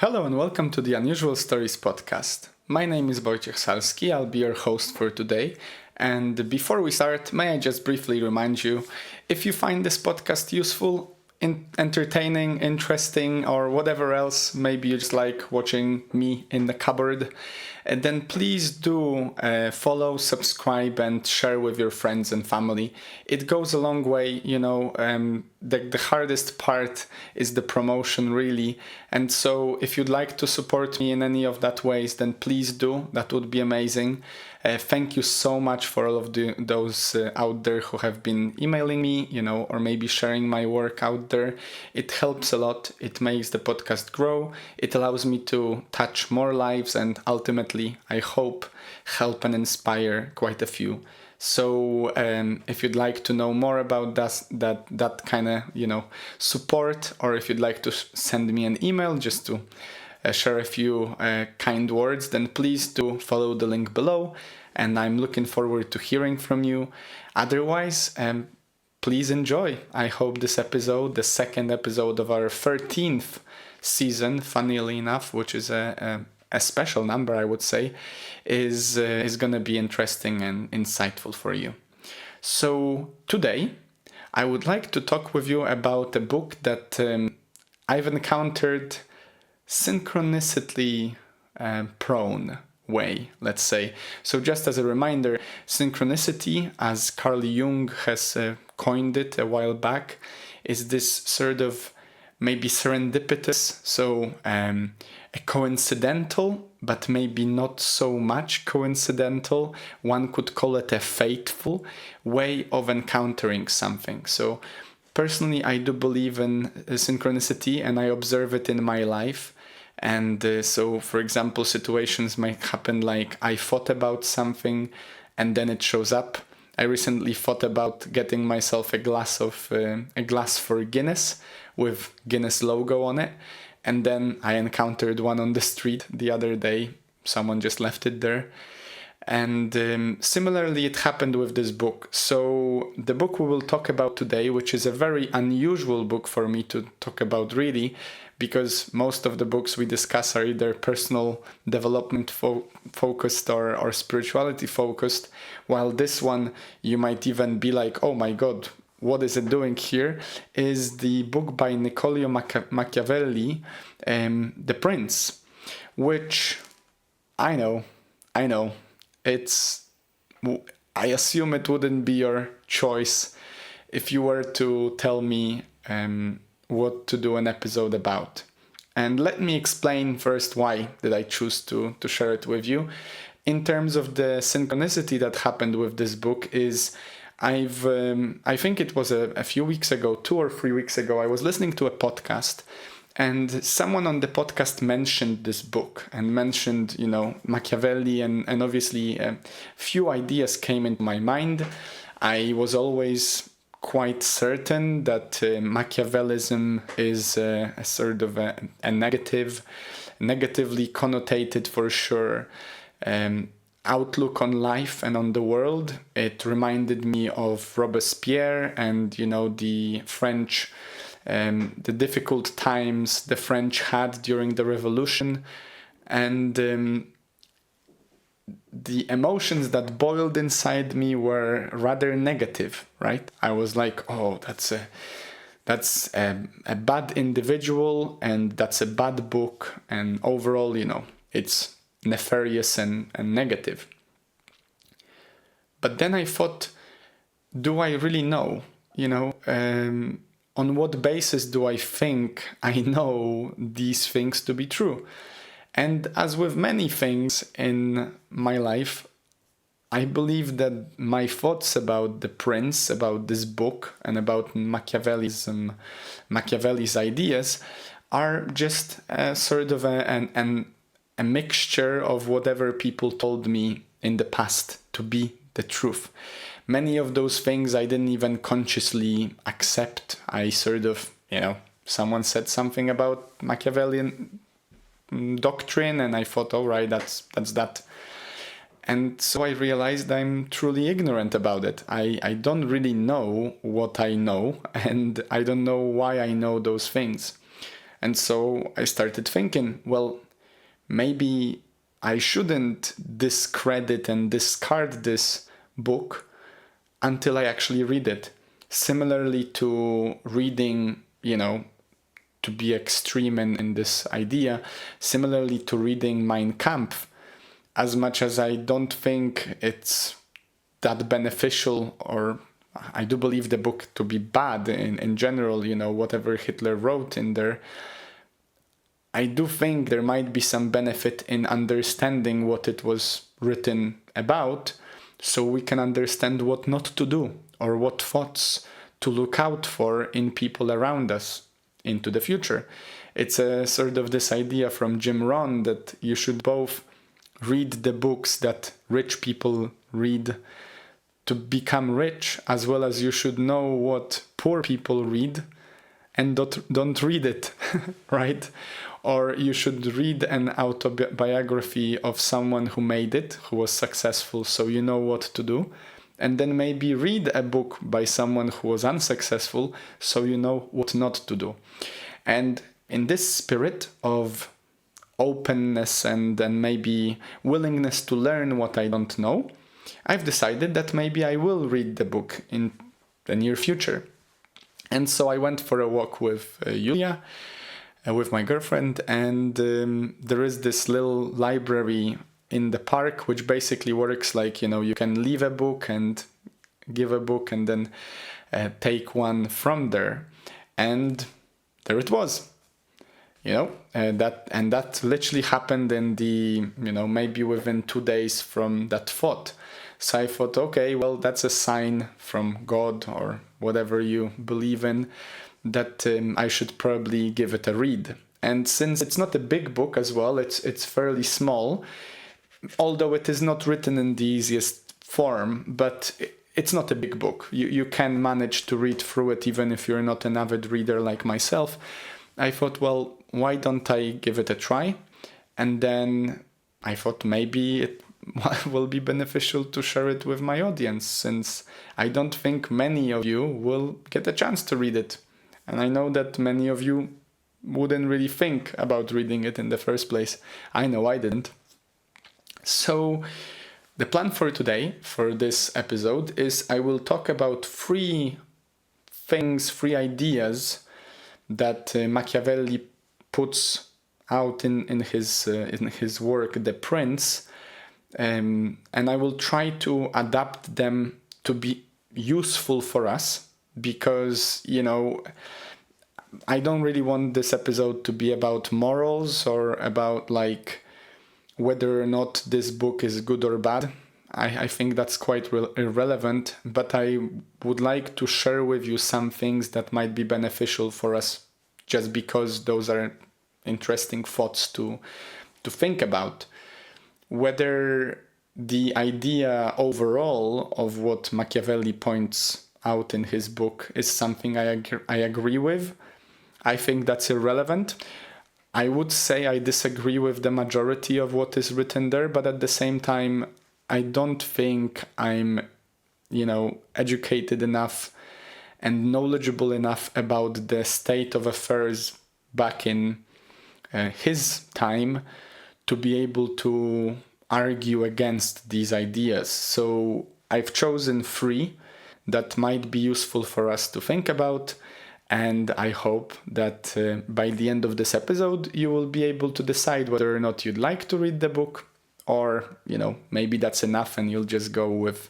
Hello and welcome to the Unusual Stories podcast. My name is Wojciech Salski, I'll be your host for today. And before we start, may I just briefly remind you, if you find this podcast useful, entertaining, interesting, or whatever else, maybe you just like watching me in the cupboard, then please do follow, subscribe, and share with your friends and family. It goes a long way, the hardest part is the promotion, really. And so if you'd like to support me in any of that ways, then please do. That would be amazing. Thank you so much for all of those out there who have been emailing me, or maybe sharing my work out there. It helps a lot. It makes the podcast grow. It allows me to touch more lives and ultimately, I hope, help and inspire quite a few. So if you'd like to know more about that kind of, support, or if you'd like to send me an email just to share a few kind words, then please do follow the link below, and I'm looking forward to hearing from you. Otherwise, please enjoy. I hope this episode, the second episode of our 13th season, funnily enough, which is a special number, I would say, is going to be interesting and insightful for you. So today, I would like to talk with you about a book that I've encountered synchronicity prone way, let's say. So just as a reminder, synchronicity, as Carl Jung has coined it a while back, is this sort of maybe serendipitous, so a coincidental, but maybe not so much coincidental, one could call it a fateful way of encountering something. So personally, I do believe in synchronicity, and I observe it in my life. And so, for example, situations might happen like I thought about something and then it shows up. I recently thought about getting myself a glass for Guinness with Guinness logo on it. And then I encountered one on the street the other day. Someone just left it there. And similarly, it happened with this book. So the book we will talk about today, which is a very unusual book for me to talk about, really, because most of the books we discuss are either personal development focused or spirituality focused, while this one, you might even be like, oh my God, what is it doing here? Is the book by Niccolò Machiavelli, The Prince, which I know, I assume it wouldn't be your choice if you were to tell me what to do an episode about. And let me explain first why did I choose to share it with you. In terms of the synchronicity that happened with this book is I think it was a few weeks ago, 2 or 3 weeks ago, I was listening to a podcast. And someone on the podcast mentioned this book and mentioned, Machiavelli, and obviously a few ideas came into my mind. I was always quite certain that Machiavellism is a sort of a negatively connotated for sure, outlook on life and on the world. It reminded me of Robespierre and, the French, the difficult times the French had during the Revolution, and the emotions that boiled inside me were rather negative, right? I was like, oh, that's a bad individual, and that's a bad book, and overall, it's nefarious and negative. But then I thought, do I really know? On what basis do I think I know these things to be true? And as with many things in my life, I believe that my thoughts about The Prince, about this book, and about Machiavelli's ideas are just sort of a mixture of whatever people told me in the past to be the truth. Many of those things I didn't even consciously accept. I sort of, someone said something about Machiavellian doctrine, and I thought, all right, that's that. And so I realized I'm truly ignorant about it. I don't really know what I know, and I don't know why I know those things. And so I started thinking, well, maybe I shouldn't discredit and discard this book until I actually read it. Similarly to reading, to be extreme in this idea, similarly to reading Mein Kampf, as much as I don't think it's that beneficial, or I do believe the book to be bad in general, whatever Hitler wrote in there, I do think there might be some benefit in understanding what it was written about, so we can understand what not to do or what thoughts to look out for in people around us into the future. It's a sort of this idea from Jim Rohn that you should both read the books that rich people read to become rich, as well as you should know what poor people read and don't read it, right? Or you should read an autobiography of someone who made it, who was successful, so you know what to do. And then maybe read a book by someone who was unsuccessful, so you know what not to do. And in this spirit of openness and maybe willingness to learn what I don't know, I've decided that maybe I will read the book in the near future. And so I went for a walk with Julia, with my girlfriend, and there is this little library in the park which basically works like, you can leave a book and give a book and then take one from there. And there it was. That literally happened in the, maybe within 2 days from that thought. So I thought, okay, well, that's a sign from God or whatever you believe in, that I should probably give it a read. And since it's not a big book as well, it's fairly small, although it is not written in the easiest form, but it's not a big book. You can manage to read through it even if you're not an avid reader like myself. I thought, well, why don't I give it a try? And then I thought maybe it will be beneficial to share it with my audience, since I don't think many of you will get a chance to read it. And I know that many of you wouldn't really think about reading it in the first place. I know I didn't. So the plan for today, for this episode, is I will talk about 3 ideas that Machiavelli puts out in his work, The Prince, and I will try to adapt them to be useful for us, because I don't really want this episode to be about morals or about like whether or not this book is good or bad. I think that's quite irrelevant, but I would like to share with you some things that might be beneficial for us, just because those are interesting thoughts to think about. Whether the idea overall of what Machiavelli points out in his book is something I agree with, I think that's irrelevant. I would say I disagree with the majority of what is written there, but at the same time, I don't think I'm, educated enough and knowledgeable enough about the state of affairs back in his time to be able to argue against these ideas. So I've chosen 3 that might be useful for us to think about, and I hope that by the end of this episode you will be able to decide whether or not you'd like to read the book, or maybe that's enough and you'll just go with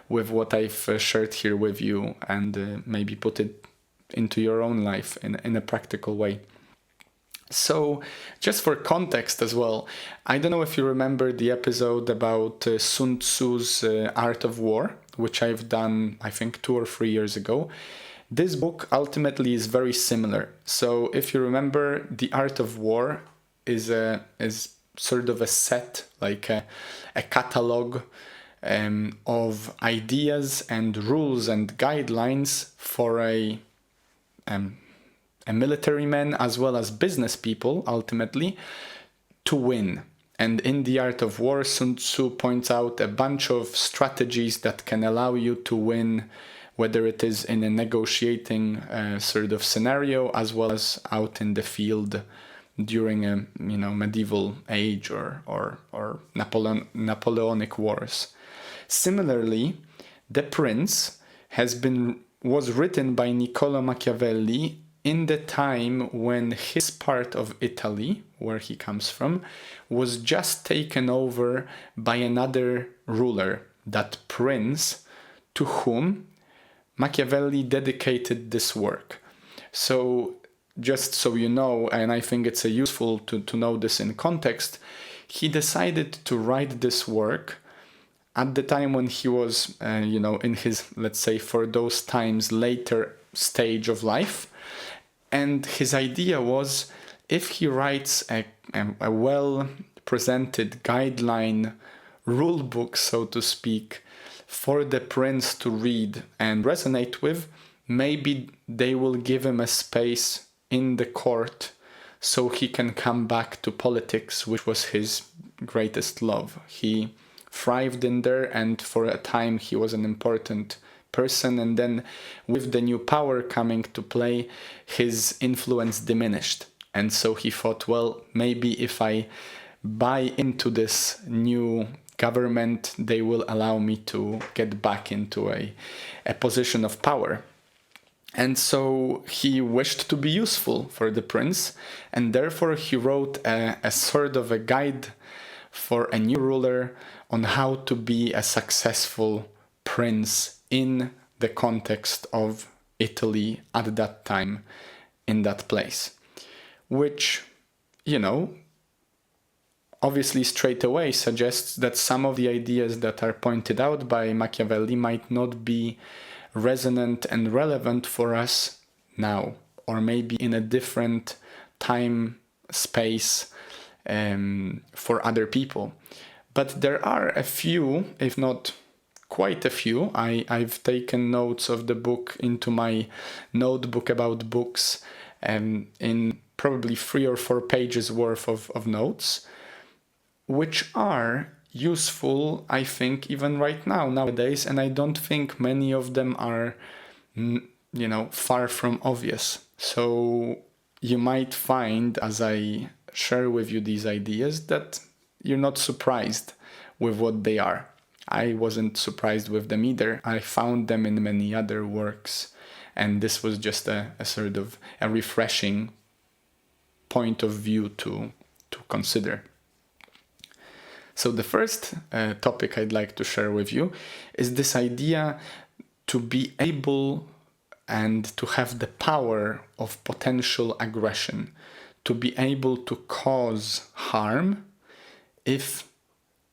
what I've shared here with you, and maybe put it into your own life in a practical way. So, just for context as well, I don't know if you remember the episode about Sun Tzu's Art of War, which I've done, I think, 2 or 3 years ago. This book ultimately is very similar. So, if you remember, the Art of War is sort of a set, like a catalog of ideas and rules and guidelines for a military man as well as business people, ultimately, to win. And in the Art of War, Sun Tzu points out a bunch of strategies that can allow you to win whether it is in a negotiating sort of scenario as well as out in the field during a medieval age or Napoleonic wars. Similarly, The Prince was written by Niccolò Machiavelli in the time when his part of Italy, where he comes from, was just taken over by another ruler, that prince, to whom Machiavelli dedicated this work. So just so you know, and I think it's useful to know this in context, he decided to write this work at the time when he was, in his, let's say, for those times, later stage of life. And his idea was, if he writes a well-presented guideline rule book, so to speak, for the prince to read and resonate with, maybe they will give him a space in the court so he can come back to politics, which was his greatest love. He thrived in there, and for a time he was an important person, and then with the new power coming to play, his influence diminished. And so he thought, well, maybe if I buy into this new government, they will allow me to get back into a position of power. And so he wished to be useful for the prince, and therefore he wrote a sort of a guide for a new ruler on how to be a successful prince in the context of Italy at that time, in that place. Which, obviously straight away suggests that some of the ideas that are pointed out by Machiavelli might not be resonant and relevant for us now, or maybe in a different time space for other people. But there are a few, if not quite a few. I've taken notes of the book into my notebook about books, in probably 3 or 4 pages worth of notes, which are useful, I think, even right now, nowadays, and I don't think many of them are, far from obvious. So you might find, as I share with you these ideas, that you're not surprised with what they are. I wasn't surprised with them either. I found them in many other works, and this was just a sort of a refreshing point of view to consider. So the first topic I'd like to share with you is this idea to be able and to have the power of potential aggression, to be able to cause harm if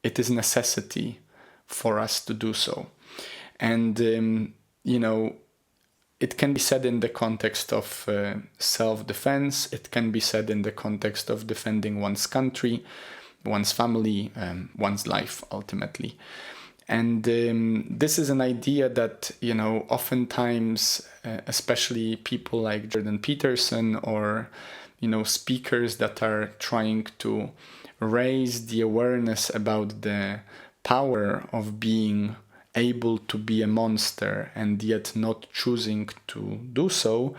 it is necessity for us to do so. And, it can be said in the context of self-defense, it can be said in the context of defending one's country, one's family, one's life, ultimately. And this is an idea that, oftentimes, especially people like Jordan Peterson or, speakers that are trying to raise the awareness about the power of being able to be a monster and yet not choosing to do so,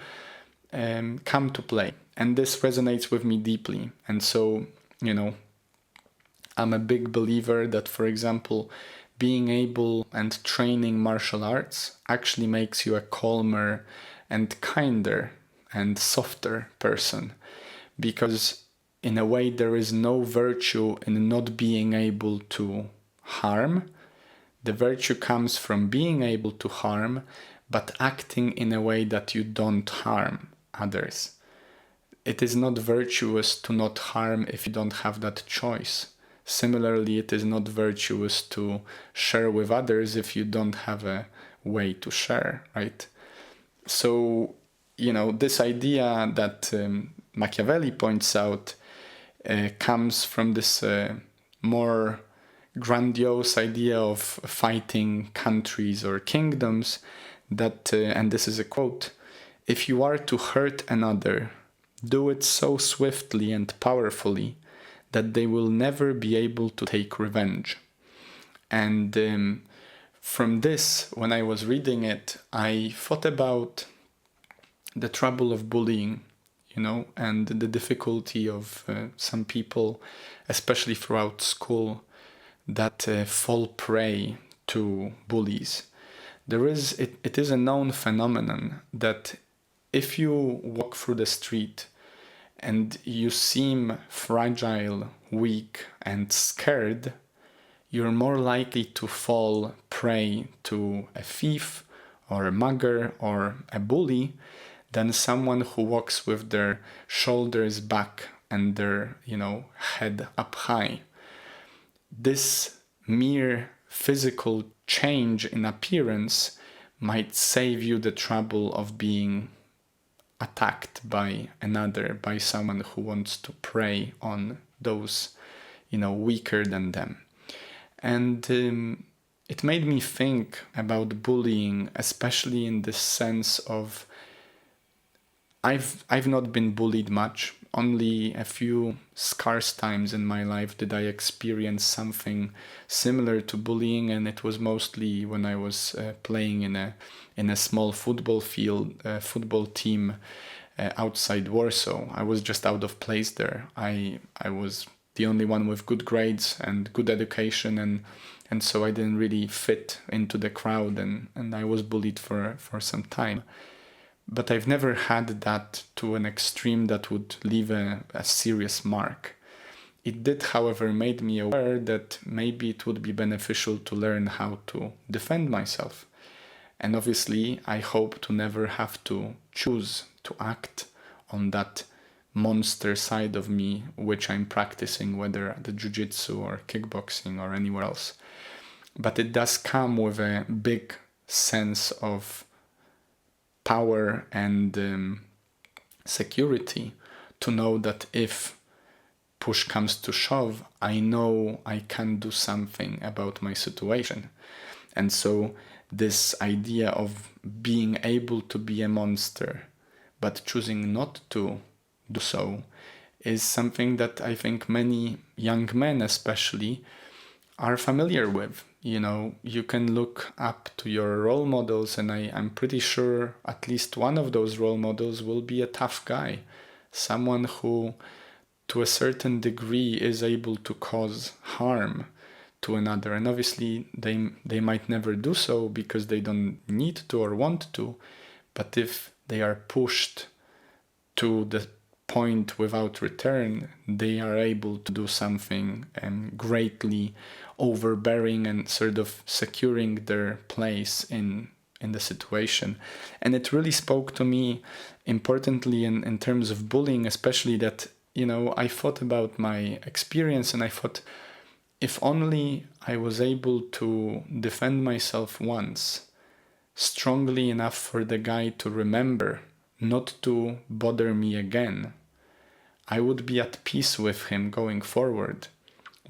come to play. And this resonates with me deeply. And so, I'm a big believer that, for example, being able and training martial arts actually makes you a calmer and kinder and softer person. Because in a way, there is no virtue in not being able to harm. The virtue comes from being able to harm, but acting in a way that you don't harm others. It is not virtuous to not harm if you don't have that choice. Similarly, it is not virtuous to share with others if you don't have a way to share, right? So, this idea that Machiavelli points out comes from this more grandiose idea of fighting countries or kingdoms that, and this is a quote, "If you are to hurt another, do it so swiftly and powerfully that they will never be able to take revenge." And from this, when I was reading it, I thought about the trouble of bullying, and the difficulty of some people, especially throughout school, that fall prey to bullies. It is a known phenomenon that if you walk through the street and you seem fragile, weak, and scared, you're more likely to fall prey to a thief or a mugger or a bully than someone who walks with their shoulders back and their, head up high. This mere physical change in appearance might save you the trouble of being attacked by someone who wants to prey on those, weaker than them. And it made me think about bullying, especially in the sense of I've not been bullied much. Only a few scarce times in my life did I experience something similar to bullying, and it was mostly when I was playing in a small football team outside Warsaw. I was just out of place there. I was the only one with good grades and good education, and so I didn't really fit into the crowd, and I was bullied for some time. But I've never had that to an extreme that would leave a serious mark. It did, however, made me aware that maybe it would be beneficial to learn how to defend myself. And obviously, I hope to never have to choose to act on that monster side of me, which I'm practicing, whether at the jiu-jitsu or kickboxing or anywhere else. But it does come with a big sense of power and security to know that if push comes to shove, I know I can do something about my situation. And so this idea of being able to be a monster, but choosing not to do so, is something that I think many young men especially are familiar with. You can look up to your role models, and I'm pretty sure at least one of those role models will be a tough guy, someone who to a certain degree is able to cause harm to another. And obviously they might never do so because they don't need to or want to, but if they are pushed to the point without return, they are able to do something greatly overbearing and sort of securing their place in the situation. And it really spoke to me importantly in terms of bullying, especially that, I thought about my experience and I thought, if only I was able to defend myself once, strongly enough for the guy to remember not to bother me again, I would be at peace with him going forward.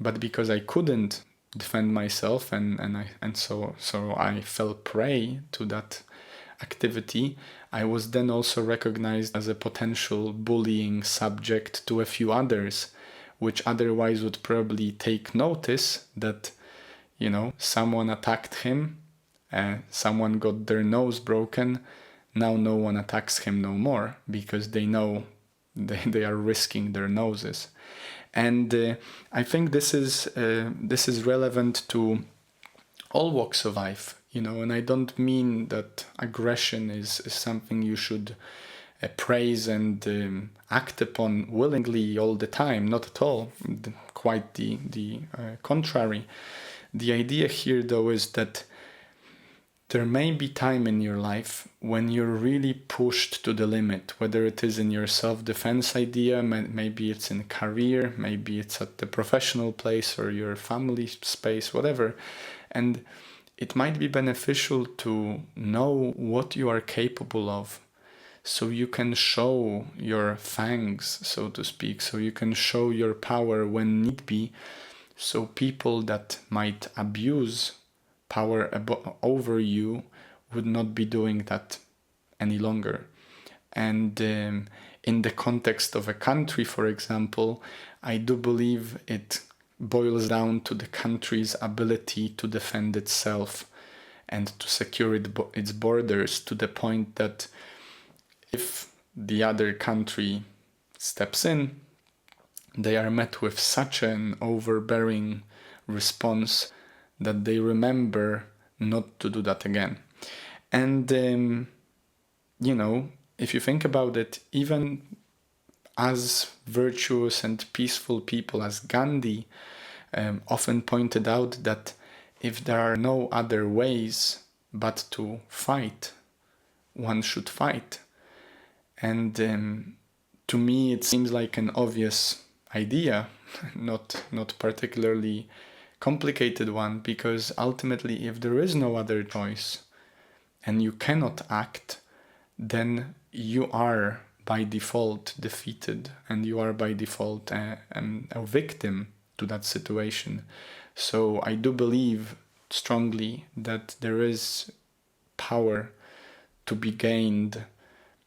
But because I couldn't defend myself and so I fell prey to that activity, I was then also recognized as a potential bullying subject to a few others, which otherwise would probably take notice that, someone attacked him, someone got their nose broken, now no one attacks him no more because they know they are risking their noses. And I think this is relevant to all walks of life, and I don't mean that aggression is something you should praise and act upon willingly all the time. Not at all. Quite the contrary. The idea here, though, is that there may be time in your life when you're really pushed to the limit, whether it is in your self-defense idea, maybe it's in career, maybe it's at the professional place or your family space, whatever. And it might be beneficial to know what you are capable of, so you can show your fangs, so to speak, so you can show your power when need be, so people that might abuse power over you would not be doing that any longer. And in the context of a country, for example, I do believe it boils down to the country's ability to defend itself and to secure its borders to the point that if the other country steps in, they are met with such an overbearing response that they remember not to do that again. And, if you think about it, even as virtuous and peaceful people as Gandhi often pointed out that if there are no other ways but to fight, one should fight. And to me, it seems like an obvious idea, not particularly complicated one, because ultimately, if there is no other choice and you cannot act, then you are by default defeated, and you are by default a victim to that situation. So I do believe strongly that there is power to be gained,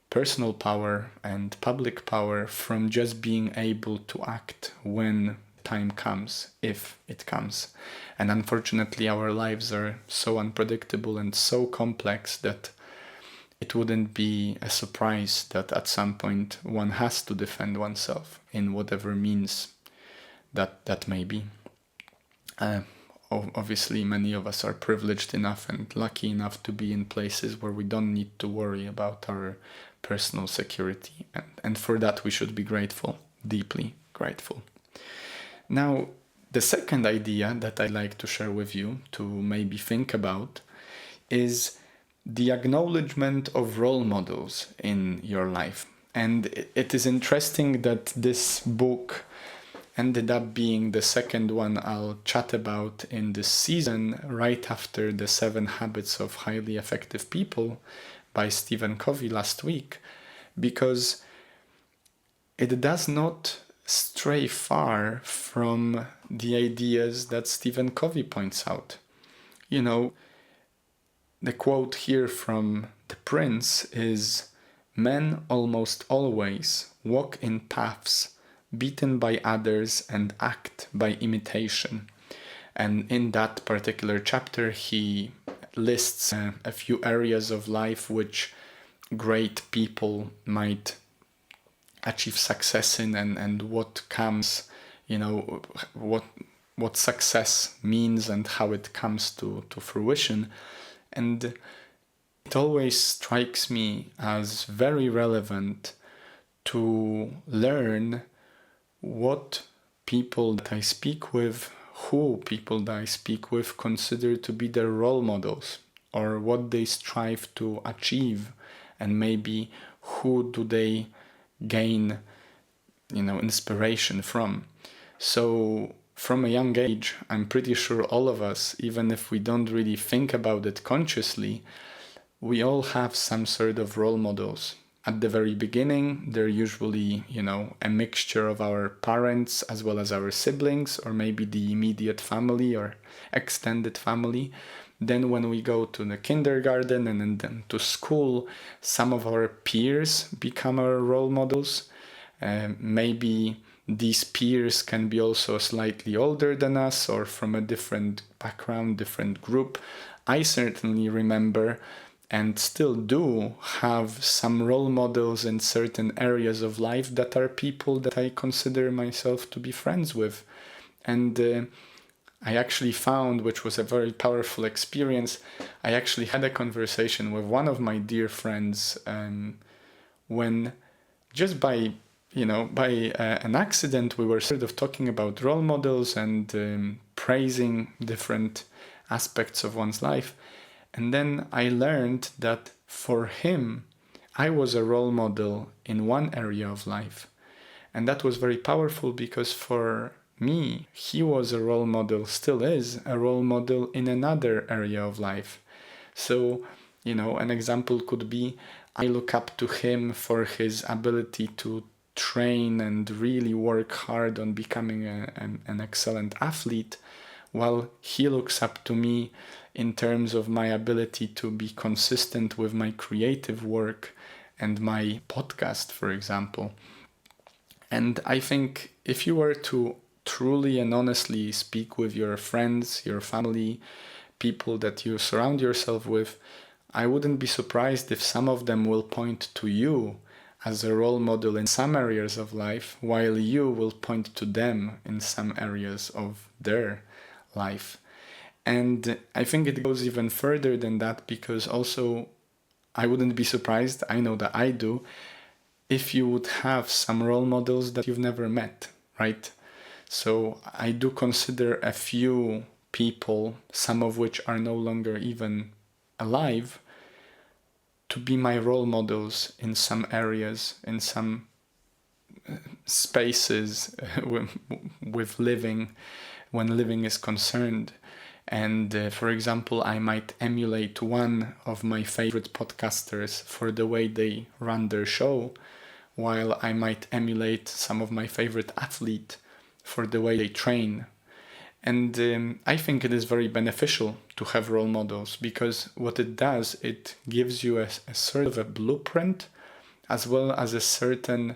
personal power and public power, from just being able to act when time comes, if it comes. And unfortunately, our lives are so unpredictable and so complex that it wouldn't be a surprise that at some point one has to defend oneself in whatever means that may be. Obviously, many of us are privileged enough and lucky enough to be in places where we don't need to worry about our personal security. And for that, we should be grateful, deeply grateful. Now, the second idea that I'd like to share with you to maybe think about is the acknowledgement of role models in your life. And it is interesting that this book ended up being the second one I'll chat about in this season, right after the 7 Habits of Highly Effective People by Stephen Covey last week, because it does not stray far from the ideas that Stephen Covey points out. The quote here from The Prince is, "Men almost always walk in paths beaten by others and act by imitation." And in that particular chapter, he lists a few areas of life which great people might achieve success in, and what comes, what success means and how it comes to fruition. And it always strikes me as very relevant to learn what people that I speak with, who people that I speak with consider to be their role models, or what they strive to achieve, and maybe who do they gain, inspiration from. So from a young age, I'm pretty sure all of us, even if we don't really think about it consciously, we all have some sort of role models. At the very beginning, they're usually, a mixture of our parents as well as our siblings, or maybe the immediate family or extended family. Then when we go to the kindergarten and then to school, some of our peers become our role models. Maybe these peers can be also slightly older than us or from a different background, different group. I certainly remember and still do have some role models in certain areas of life that are people that I consider myself to be friends with. And I actually found, which was a very powerful experience, I actually had a conversation with one of my dear friends when just by an accident, we were sort of talking about role models and praising different aspects of one's life. And then I learned that for him, I was a role model in one area of life. And that was very powerful because for me, he was a role model, still is a role model in another area of life. So, an example could be, I look up to him for his ability to train and really work hard on becoming an excellent athlete, while he looks up to me in terms of my ability to be consistent with my creative work and my podcast, for example. And I think if you were to truly and honestly speak with your friends, your family, people that you surround yourself with, I wouldn't be surprised if some of them will point to you as a role model in some areas of life, while you will point to them in some areas of their life. And I think it goes even further than that, because also I wouldn't be surprised, I know that I do, if you would have some role models that you've never met, right? So I do consider a few people, some of which are no longer even alive, to be my role models in some areas, in some spaces with living, when living is concerned. And for example, I might emulate one of my favorite podcasters for the way they run their show, while I might emulate some of my favorite athletes for the way they train. And I think it is very beneficial to have role models, because what it does, it gives you a sort of a blueprint, as well as a certain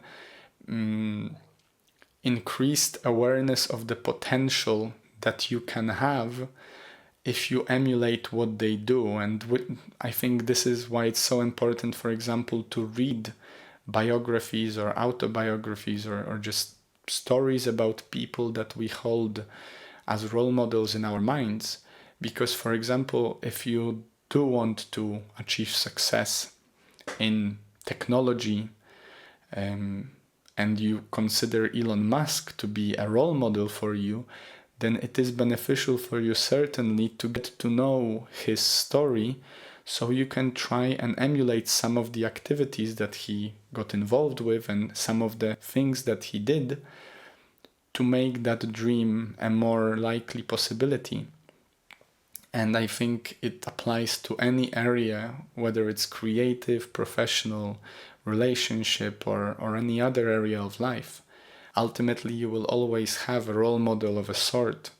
increased awareness of the potential that you can have if you emulate what they do. And I think this is why it's so important, for example, to read biographies or autobiographies or just stories about people that we hold as role models in our minds. Because, for example, if you do want to achieve success in technology, and you consider Elon Musk to be a role model for you, then it is beneficial for you certainly to get to know his story, so you can try and emulate some of the activities that he got involved with and some of the things that he did to make that dream a more likely possibility. And I think it applies to any area, whether it's creative, professional, relationship, or any other area of life. Ultimately, you will always have a role model of a sort.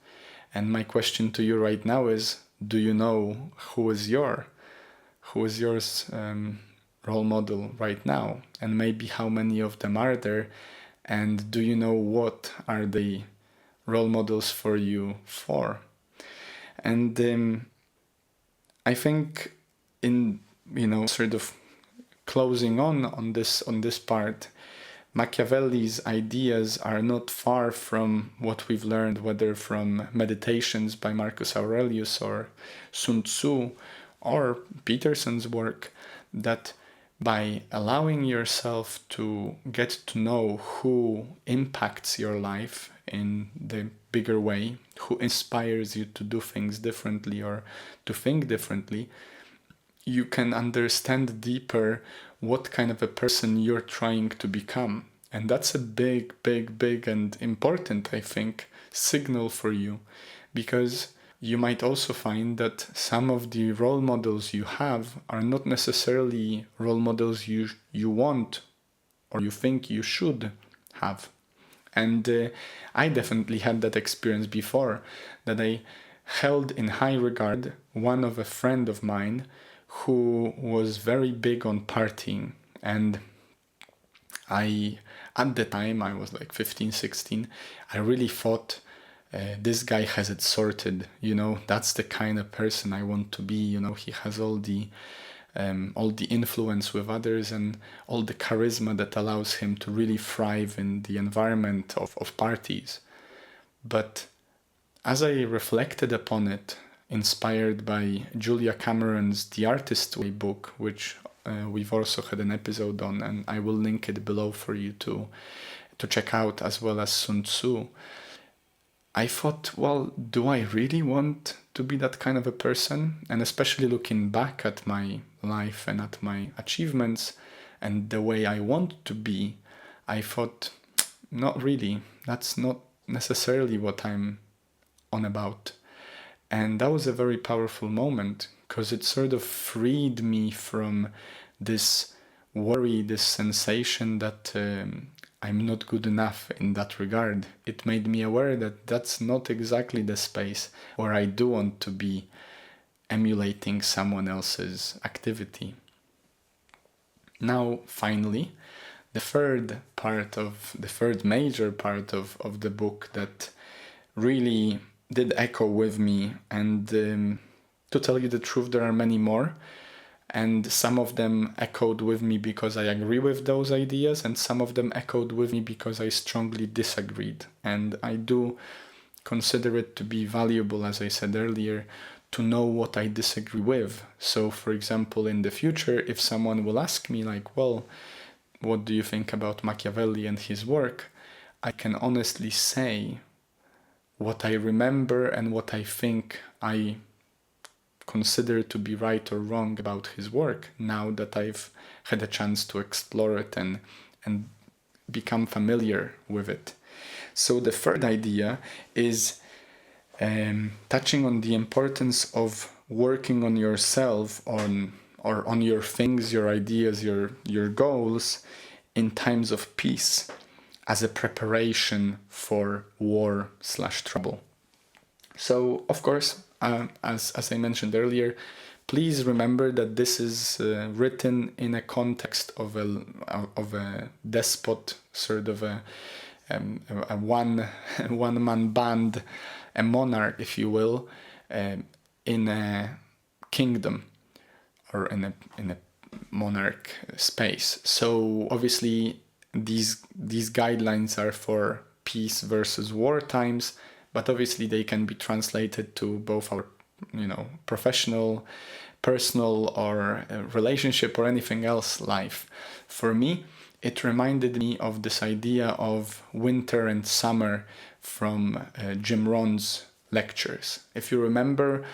And my question to you right now is, do you know who is yours role model right now? And maybe how many of them are there? And do you know what are the role models for you for? And I think in, sort of closing on this part, Machiavelli's ideas are not far from what we've learned, whether from Meditations by Marcus Aurelius or Sun Tzu or Peterson's work, that by allowing yourself to get to know who impacts your life in the bigger way, who inspires you to do things differently or to think differently, you can understand deeper what kind of a person you're trying to become. And that's a big and important, I think, signal for you, because you might also find that some of the role models you have are not necessarily role models you want or you think you should have. And I definitely had that experience before, that I held in high regard one of a friend of mine who was very big on partying. And at the time, I was like 15, 16, I really thought, this guy has it sorted, that's the kind of person I want to be, he has all the influence with others and all the charisma that allows him to really thrive in the environment of parties. But as I reflected upon it, inspired by Julia Cameron's The Artist's Way book, which we've also had an episode on, and I will link it below for you to check out, as well as Sun Tzu, I thought, well, do I really want to be that kind of a person? And especially looking back at my life and at my achievements and the way I want to be, I thought, not really. That's not necessarily what I'm on about. And that was a very powerful moment, because it sort of freed me from this worry, this sensation that I'm not good enough in that regard. It made me aware that that's not exactly the space where I do want to be emulating someone else's activity. Now, finally, the third major part of the book that really did echo with me and To tell you the truth, there are many more, and some of them echoed with me because I agree with those ideas, and some of them echoed with me because I strongly disagreed. And I do consider it to be valuable, as I said earlier, to know what I disagree with. So, for example, in the future, if someone will ask me, like, well, what do you think about Machiavelli and his work? I can honestly say what I remember and what I think I consider to be right or wrong about his work, now that I've had a chance to explore it and become familiar with it. So the third idea is touching on the importance of working on yourself, or on your things, your ideas, your goals in times of peace, as a preparation for war/trouble. So, of course, as I mentioned earlier, please remember that this is written in a context of a despot, sort of a one-man band, a monarch, if you will, in a kingdom, or in a monarch space. So obviously these guidelines are for peace versus war times, but obviously they can be translated to both our, professional, personal, or relationship, or anything else life. For me, it reminded me of this idea of winter and summer from Jim Rohn's lectures. If you remember,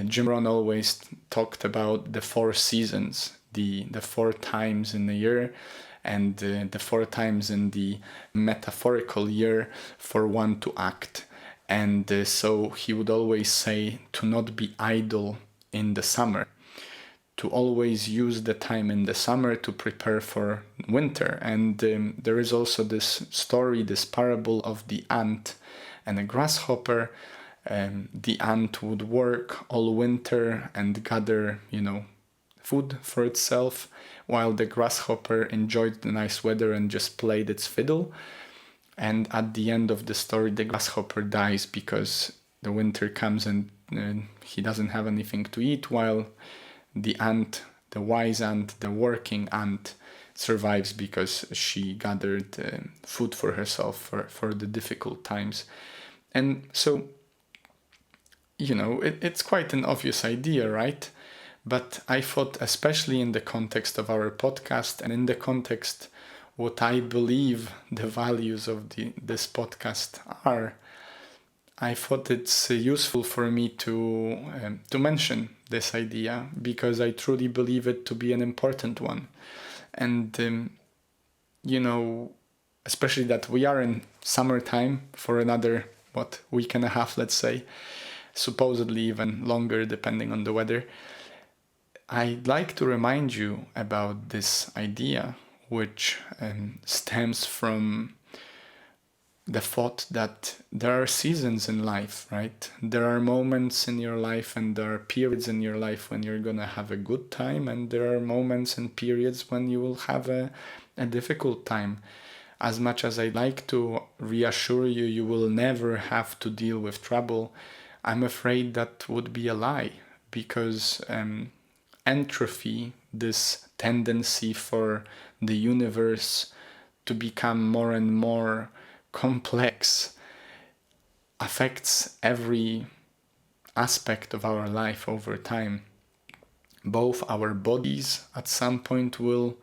Jim Rohn always talked about the 4 seasons, the 4 times in a year, and the 4 times in the metaphorical year for one to act. And so he would always say to not be idle in the summer, to always use the time in the summer to prepare for winter. And there is also this story, this parable of the ant and a grasshopper. The ant would work all winter and gather, food for itself, while the grasshopper enjoyed the nice weather and just played its fiddle. And at the end of the story, the grasshopper dies because the winter comes and he doesn't have anything to eat, while the ant, the wise ant, the working ant, survives because she gathered food for herself for the difficult times. And so, it's quite an obvious idea, right? But I thought, especially in the context of our podcast and in the context what I believe the values of this podcast are, I thought it's useful for me to mention this idea, because I truly believe it to be an important one. And, especially that we are in summertime for another, week and a half, let's say, supposedly even longer depending on the weather. I'd like to remind you about this idea, which stems from the thought that there are seasons in life, right? There are moments in your life and there are periods in your life when you're gonna have a good time, and there are moments and periods when you will have a difficult time. As much as I'd like to reassure you, you will never have to deal with trouble, I'm afraid that would be a lie, because entropy, this tendency for the universe to become more and more complex, affects every aspect of our life over time. Both our bodies at some point will,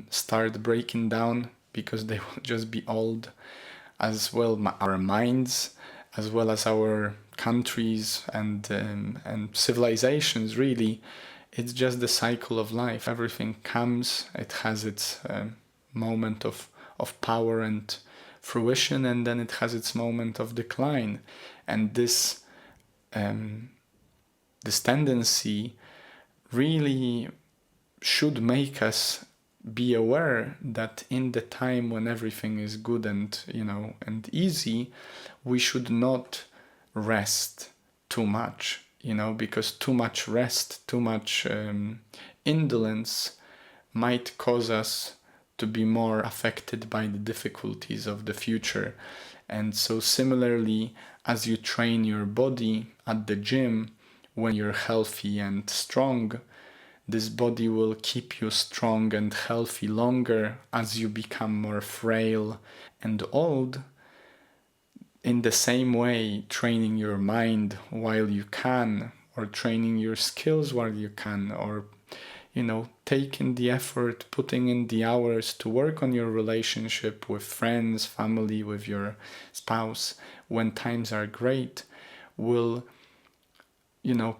start breaking down because they will just be old, as well our minds, as well as our countries and civilizations. Really, it's just the cycle of life. Everything comes, it has its moment of power and fruition, and then it has its moment of decline. And this tendency really should make us be aware that in the time when everything is good and and easy, we should not rest too much, because too much rest, too much indolence might cause us to be more affected by the difficulties of the future. And so similarly, as you train your body at the gym, when you're healthy and strong, this body will keep you strong and healthy longer as you become more frail and old. In the same way, training your mind while you can, or training your skills while you can, or taking the effort, putting in the hours to work on your relationship with friends, family, with your spouse when times are great, will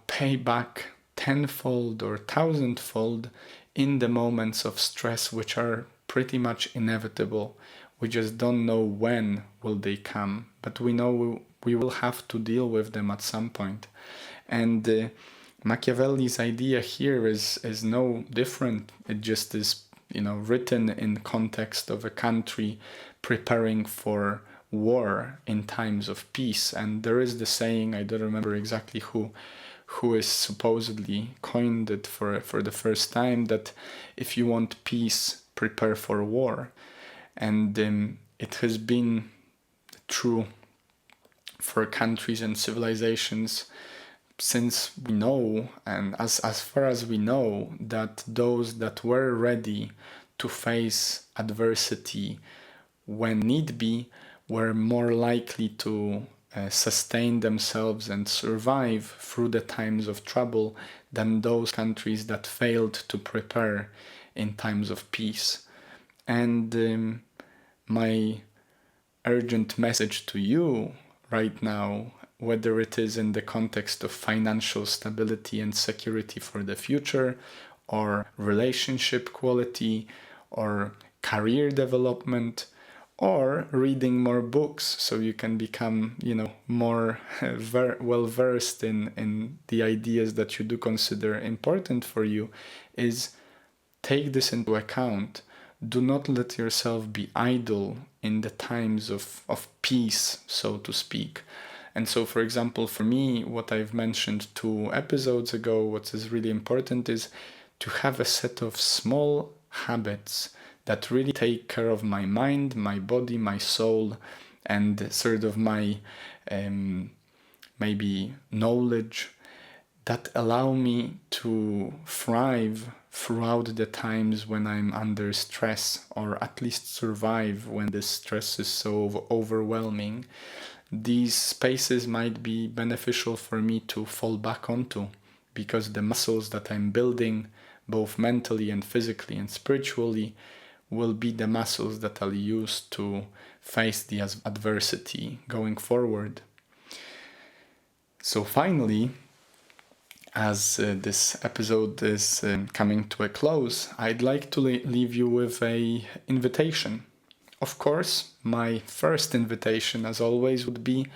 pay back tenfold or thousandfold in the moments of stress, which are pretty much inevitable. We just don't know when will they come, but we know we will have to deal with them at some point. And Machiavelli's idea here is no different. It just is, written in context of a country preparing for war in times of peace. And there is the saying, I don't remember exactly who is supposedly coined it for the first time, that if you want peace, prepare for war. And it has been true for countries and civilizations since we know, and as far as we know, that those that were ready to face adversity when need be were more likely to sustain themselves and survive through the times of trouble than those countries that failed to prepare in times of peace. And my urgent message to you right now, whether it is in the context of financial stability and security for the future, or relationship quality, or career development, or reading more books so you can become, more well-versed in the ideas that you do consider important for you, is take this into account. Do not let yourself be idle in the times of peace, so to speak. And so, for example, for me, what I've mentioned 2 episodes ago, what is really important is to have a set of small habits that really take care of my mind, my body, my soul, and sort of my maybe knowledge that allow me to thrive throughout the times when I'm under stress, or at least survive when the stress is so overwhelming. These spaces might be beneficial for me to fall back onto, because the muscles that I'm building, both mentally and physically and spiritually, will be the muscles that I'll use to face the adversity going forward. So finally, as this episode is coming to a close, I'd like to leave you with an invitation. Of course, my first invitation, as always, would be,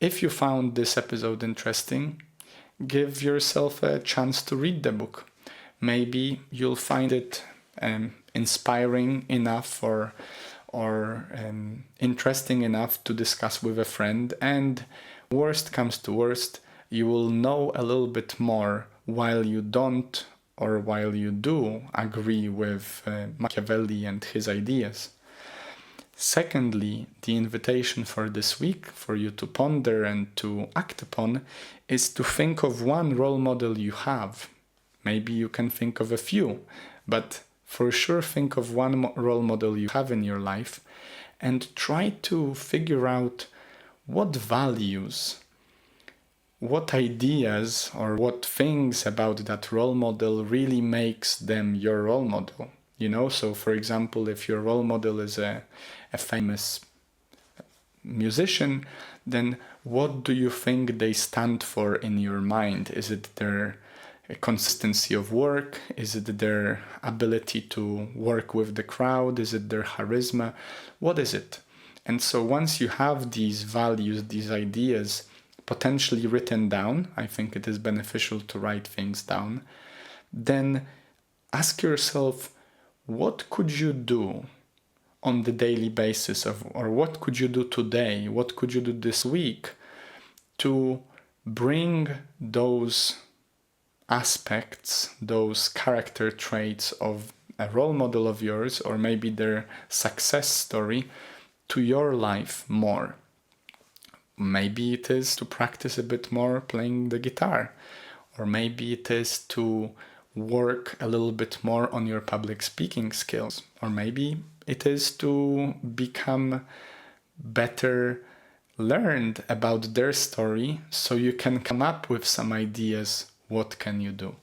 if you found this episode interesting, give yourself a chance to read the book. Maybe you'll find it inspiring enough or interesting enough to discuss with a friend, and worst comes to worst, you will know a little bit more while you don't or while you do agree with Machiavelli and his ideas. Secondly, the invitation for this week for you to ponder and to act upon is to think of one role model you have. Maybe you can think of a few, but for sure think of one role model you have in your life, and try to figure out what values, what ideas, or what things about that role model really makes them your role model. So for example, if your role model is a famous musician, then what do you think they stand for in your mind? Is it their consistency of work? Is it their ability to work with the crowd? Is it their charisma? What is it? And so once you have these values, these ideas potentially written down, I think it is beneficial to write things down, then ask yourself, what could you do on the daily basis or what could you do today? What could you do this week to bring those aspects, those character traits of a role model of yours, or maybe their success story, to your life more? Maybe it is to practice a bit more playing the guitar, or maybe it is to work a little bit more on your public speaking skills, or maybe it is to become better learned about their story so you can come up with some ideas. What can you do?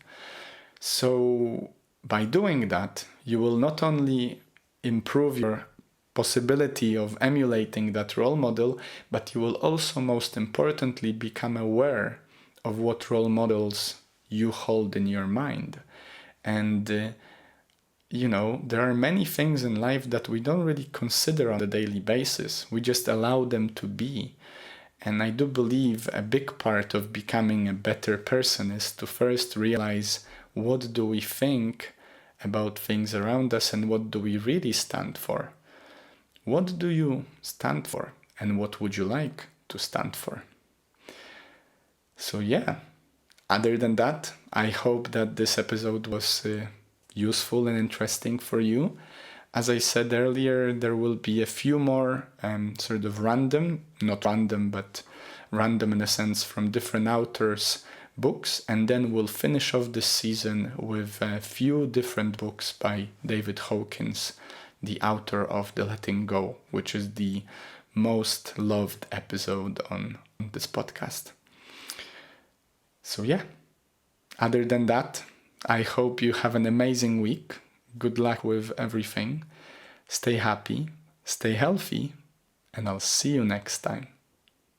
So by doing that, you will not only improve your possibility of emulating that role model, but you will also, most importantly, become aware of what role models you hold in your mind. And there are many things in life that we don't really consider on a daily basis. We just allow them to be. And I do believe a big part of becoming a better person is to first realize, what do we think about things around us and what do we really stand for? What do you stand for and what would you like to stand for? So yeah, other than that, I hope that this episode was useful and interesting for you. As I said earlier, there will be a few more sort of random, not random, but random in a sense from different authors' books, and then we'll finish off this season with a few different books by David Hawkins, the author of The Letting Go, which is the most loved episode on this podcast. So yeah, other than that, I hope you have an amazing week. Good luck with everything. Stay happy, stay healthy, and I'll see you next time.